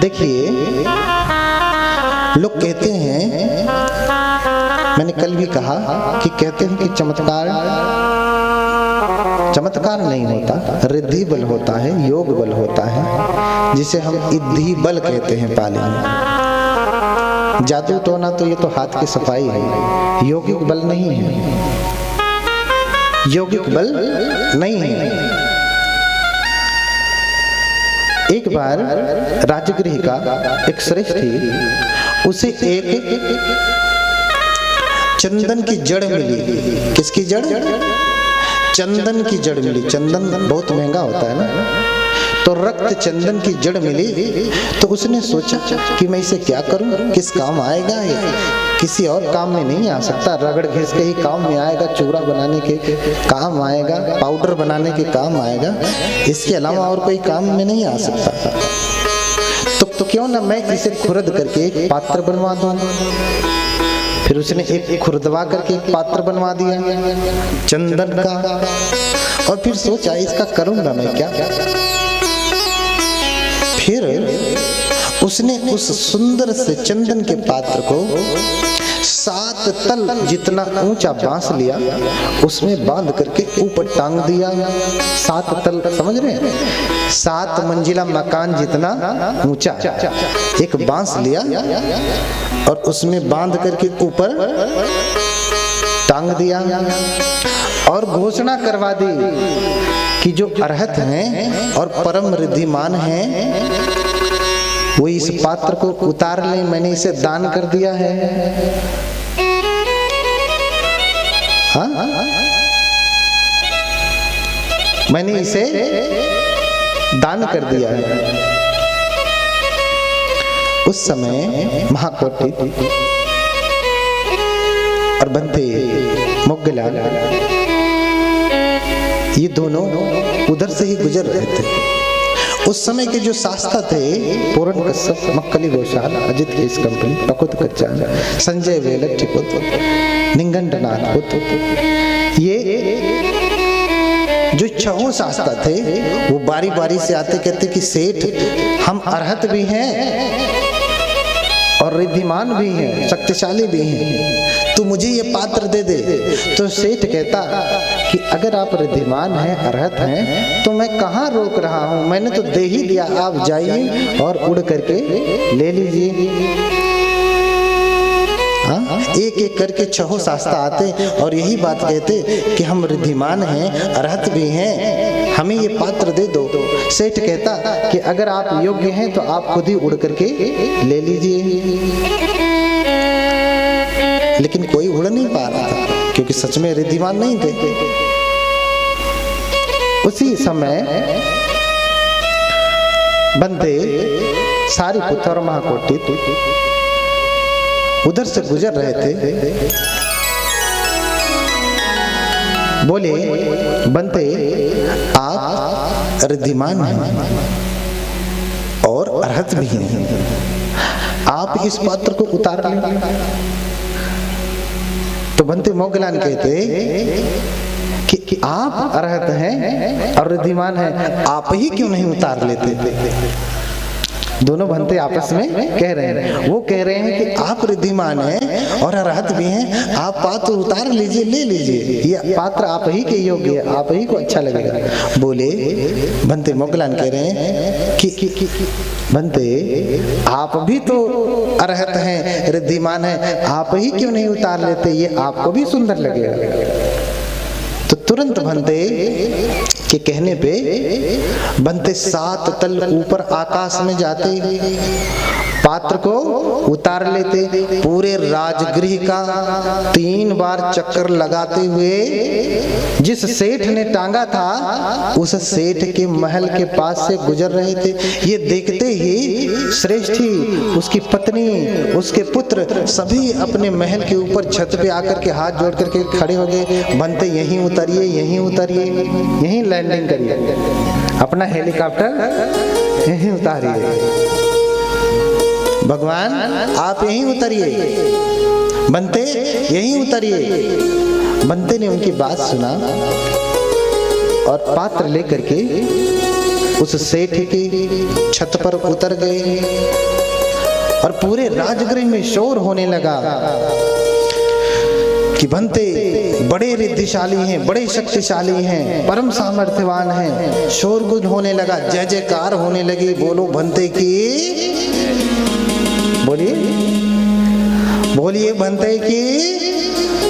देखिए, लोग कहते हैं, मैंने कल भी कहा कि कहते हैं कि चमत्कार नहीं होता, रिद्धि बल होता है, योग बल होता है, जिसे हम इद्धि बल कहते हैं पाली में। जादू टोना तो ये तो हाथ की सफाई है, यौगिक बल नहीं है, यौगिक बल नहीं है। एक बार राजगृह का एक श्रेष्ठ थी, उसे एक चंदन की जड़ मिली। किसकी जड़? चंदन की जड़ मिली। चंदन बहुत महंगा होता है ना, तो रक्त चंदन की जड़ मिली। तो उसने सोचा कि मैं इसे क्या करूं, किस काम आएगा ये? किसी और काम में नहीं आ सकता, रगड़ घिस के ही काम में आएगा, चूरा बनाने के काम आएगा, पाउडर बनाने के काम आएगा, इसके अलावा और कोई काम में नहीं आ सकता। तो क्यों ना मैं इसे खुरद करके एक पात्र बनवा दूं। फिर उसने एक खुरदवा करके एक पात्र बनवा दिया चंदन का, और फिर सोचा इसका करूंगा मैं क्या। फिर उसने उस सुंदर से चंदन के पात्र को 7 तल जितना ऊंचा बांस लिया, उसमें बांध करके ऊपर टांग दिया। 7 तल, समझ रहे हैं? 7 मंजिला मकान जितना ऊंचा एक बांस लिया और उसमें बांध करके ऊपर टांग दिया, और घोषणा करवा दी कि जो अरहत हैं और परम रिद्धिमान हैं, वो इस पात्र को उतार लें, मैंने इसे दान कर दिया है। हाँ? मैंने इसे दान कर दिया है। उस समय महाकोटि और बंते मोगलाल ये दोनों उधर से ही गुजर रहे थे। उस समय के जो शास्त्र थे, पूरन कश्यप, मक्कली घोषाल, अजित केस कंपनी, प्रकुत कच्चान, संजय वेलट पुत्र, निंगंडनाथ पुत्र, ये जो 6 शास्त्र थे वो बारी बारी से आते कहते कि सेठ, हम अरहत भी हैं और रिद्धिमान भी हैं, शक्तिशाली भी हैं, तो मुझे ये पात्र दे दे। तो सेठ कहता कि अगर आप रिद्धिमान हैं, अरहत हैं, तो मैं कहाँ रोक रहा हूँ, मैंने तो दे ही दिया, आप जाइए और उड़ करके ले लीजिए। एक एक करके 6 शास्त्र आते और यही बात कहते कि हम रिद्धिमान हैं, अरहत भी हैं, हमें ये पात्र दे दो। सेठ कहता कि अगर आप योग्य हैं तो आप खुद ही उड़ करके ले लीजिए। लेकिन कोई उड़ नहीं पा रहा था, क्योंकि सच में रिद्धिमान नहीं थे। उसी समय बंदे सारीपुत्र और महाकोटि उधर से गुजर रहे थे। बोले, बंते, आप रिद्धिमान हैं और अरहत भी हैं, आप इस पात्र को उतार लें। तो बंते मोगलान कहते कि आप अरहत हैं और रिद्धिमान हैं, आप ही क्यों नहीं उतार लेते? दोनों भंते आपस में कह रहे हैं। वो कह रहे हैं कि आप रिद्धिमान हैं और अरहत भी हैं, आप पात्र उतार लीजिए, ले लीजिए, ये पात्र आप ही के योग्य है, आप ही को अच्छा लगेगा। बोले, भंते मोगलान कह रहे हैं कि भंते, आप भी तो अरहत हैं, रिद्धिमान हैं, आप ही क्यों नहीं उतार लेते, ये आपको भी सुंदर लगेगा। तो तुरंत बंते के कहने पे बंते 7 तल ऊपर आकाश में जाते, पात्र को उतार लेते, पूरे राजगृह का 3 बार चक्कर लगाते हुए जिस सेठ ने टांगा था उस सेठ के महल के पास से गुजर रहे थे। ये देखते ही श्रेष्ठी, उसकी पत्नी, उसके पुत्र सभी अपने महल के ऊपर छत पे आकर के हाथ जोड़ करके खड़े हो गए। बनते यहीं उतरिए, यहीं उतरिए, यहीं लैंडिंग करिए, अपना हेलीकॉप्टर यहीं उतारिए, भगवान आप यहीं उतरिए, बनते यहीं उतरिए। बनते ने उनकी बात सुना और पात्र लेकर के उस सेठ की छत पर उतर गए और पूरे राजगृह में शोर होने लगा कि भंते बड़े रिद्धिशाली हैं, बड़े शक्तिशाली हैं, परम सामर्थ्यवान हैं। शोरगुल होने लगा, जय जयकार होने लगी। बोलो भंते की, बोलिए बोलिए भंते की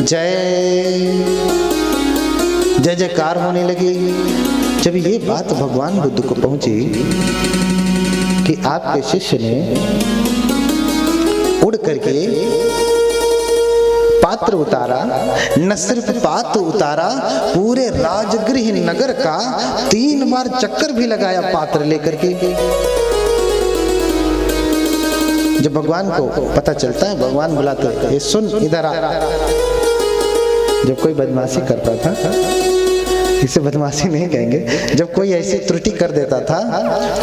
जय। जय जयकार होने लगी। जब ये बात भगवान बुद्ध को पहुंची कि आपके शिष्य ने उड़ करके पात्र उतारा, न सिर्फ पात्र उतारा, पूरे राजगृह नगर का 3 बार चक्कर भी लगाया पात्र लेकर के। जब भगवान को पता चलता है, भगवान बुलाते हैं, ये सुन इधर आ। जब कोई बदमाशी करता था, इसे बदमाशी नहीं कहेंगे, जब कोई ऐसी त्रुटि कर देता था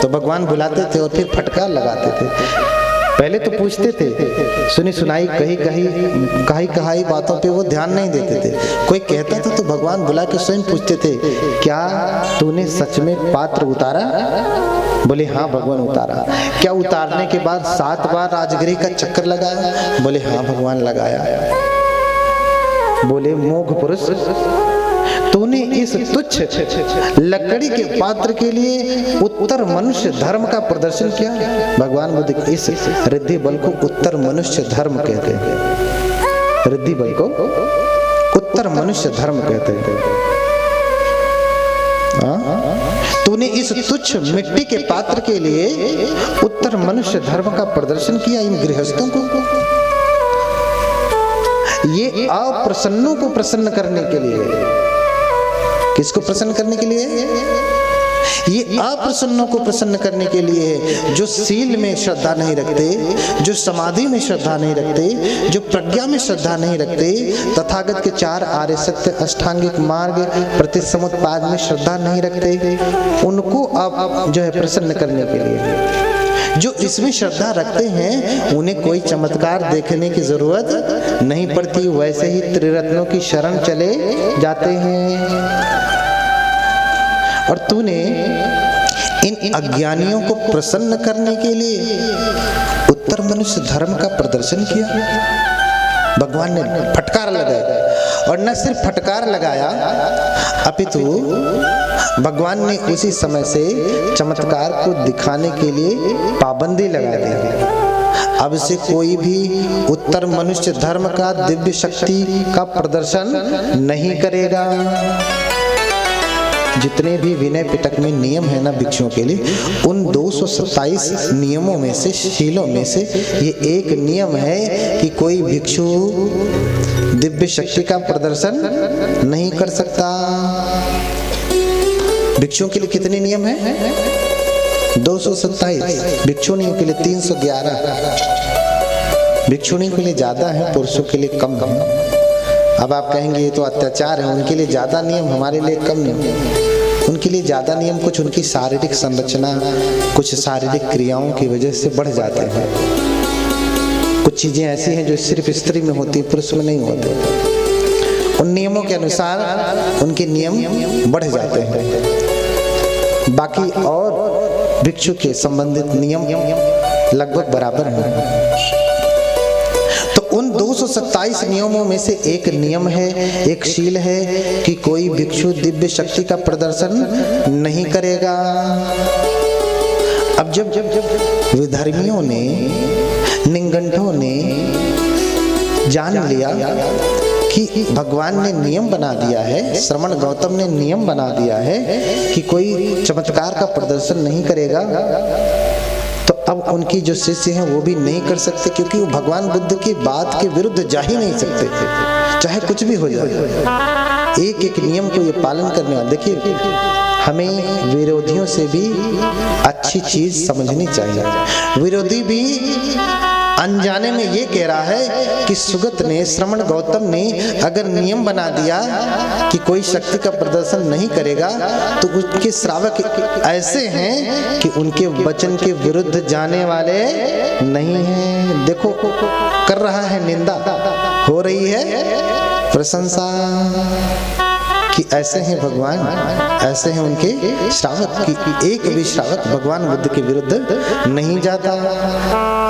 तो भगवान बुलाते थे और फिर फटकार लगाते थे। पहले तो पूछते थे, सुनी सुनाई कही कहाई बातों पे वो ध्यान नहीं देते थे। कोई कहता था तो भगवान बुला के स्वयं पूछते थे, क्या तूने सच में पात्र उतारा? बोले हाँ भगवान उतारा। क्या उतारने के बाद 7 बार राजगृह का चक्कर लगाया? बोले हाँ भगवान लगाया। बोले मोघ पुरुष, तूने इस तुच्छ लकड़ी के पात्र के लिए उत्तर मनुष्य धर्म का प्रदर्शन किया। भगवान बुद्ध इस रिद्धि बल को उत्तर मनुष्य धर्म कहते हैं। रिद्धि बल को उत्तर मनुष्य धर्म कहते हैं। तूने इस तुच्छ मिट्टी के पात्र के लिए उत्तर मनुष्य धर्म का प्रदर्शन किया इन गृहस्थों को। ये अप्रसन्नों को प्रसन्न करने के लिए। किसको प्रसन्न करने के लिए? ये अप्रसन्नों को प्रसन्न करने के लिए है, जो सील में श्रद्धा नहीं रखते, जो समाधि में श्रद्धा नहीं रखते, जो प्रज्ञा में श्रद्धा नहीं रखते, तथागत के 4 आर्य सत्य अष्टांगिक मार्ग प्रतिसमुत्पाद में श्रद्धा नहीं रखते, उनको अब जो है प्रसन्न करने के लिए। जो इसमें श्रद्धा रखते हैं उन्हें कोई चमत्कार देखने की जरूरत नहीं पड़ती, वैसे ही त्रिरत्नों की शरण चले जाते हैं। और तूने इन अज्ञानियों को प्रसन्न करने के लिए उत्तर मनुष्य धर्म का प्रदर्शन किया। भगवान ने फटकार लगाया, और न सिर्फ फटकार लगाया अपितु भगवान ने उसी समय से चमत्कार को दिखाने के लिए पाबंदी लगा दी। अब से कोई भी उत्तर मनुष्य धर्म का दिव्य शक्ति का प्रदर्शन नहीं करेगा। जितने भी विनय पिटक में नियम है ना भिक्षुओं के लिए, उन 227 नियमों में से, शीलों में से ये एक नियम है कि कोई भिक्षु दिव्य शक्ति का प्रदर्शन नहीं कर सकता। भिक्षुओं के लिए कितने नियम हैं? 227। भिक्षुणियों के लिए 311। भिक्षुणियों के लिए ज्यादा है, पुरुषों के लिए कम है। अब आप कहेंगे ये तो अत्याचार है, उनके लिए ज्यादा नियम, हमारे लिए कम नियम। उनके लिए ज्यादा नियम कुछ उनकी शारीरिक संरचना, कुछ शारीरिक क्रियाओं की वजह से बढ़ जाते हैं। कुछ चीजें ऐसी हैं जो सिर्फ स्त्री में होती, पुरुष में नहीं होते। उन नियमों के अनुसार उनके नियम बढ़ जाते हैं। बाकी और भिक्षु के संबंधित नियम लगभग बराबर हैं। उन 227 नियमों में से एक नियम है, एक शील है कि कोई भिक्षु दिव्य शक्ति का प्रदर्शन नहीं करेगा। अब जब विधर्मियों ने, निगंठों ने जान लिया कि भगवान ने नियम बना दिया है, श्रमण गौतम ने नियम बना दिया है कि कोई चमत्कार का प्रदर्शन नहीं करेगा, तो अब उनकी जो शिष्य हैं वो भी नहीं कर सकते, क्योंकि वो भगवान बुद्ध की बात के विरुद्ध जा ही नहीं सकते थे, चाहे कुछ भी हो जाए। एक एक नियम को ये पालन करने वाले। देखिए, हमें विरोधियों से भी अच्छी चीज समझनी चाहिए। विरोधी भी अनजाने में ये कह रहा है कि सुगत ने, श्रमण गौतम ने अगर नियम बना दिया कि कोई शक्ति का प्रदर्शन नहीं करेगा, तो उसके श्रावक ऐसे हैं कि उनके वचन के विरुद्ध जाने वाले नहीं हैं। देखो, कर रहा है निंदा, हो रही है प्रशंसा। कि ऐसे हैं भगवान, ऐसे हैं उनके श्रावक कि एक भी श्रावक भगवान बुद्ध के विरुद्ध नहीं जाता।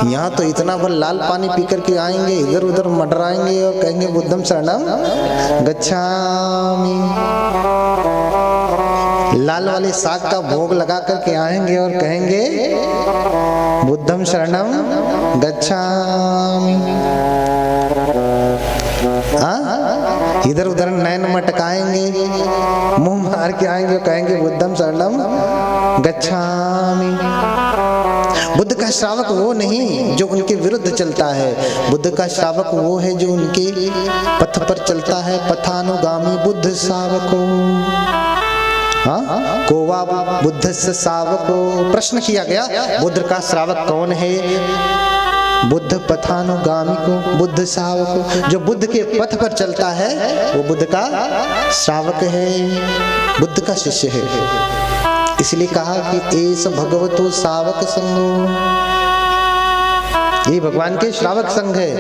यहाँ तो इतना बड़ लाल पानी पी करके आएंगे, इधर उधर मंडराएंगे और कहेंगे बुद्धम शरणम गच्छामि। लाल वाले साग का भोग लगा करके आएंगे और कहेंगे बुद्धम शरणम गच्छामि। इधर उधर नैन मटकाएंगे, मुंह मार के आएंगे और कहेंगे बुद्धम शरणम गच्छामि। बुद्ध का श्रावक वो नहीं जो उनके विरुद्ध चलता है, बुद्ध का श्रावक वो है जो उनके पथ पर चलता है। पथानुगामी बुद्ध श्रावको कोवा बुद्धस्य श्रावको। प्रश्न किया गया बुद्ध का श्रावक कौन है? बुद्ध पथानुगामी को, बुद्ध श्रावक जो बुद्ध के पथ पर चलता है वो बुद्ध का श्रावक है, बुद्ध का शिष्य है। इसलिए कहा कि एस भगवतो श्रावक संगो, ये भगवान के श्रावक संघ है।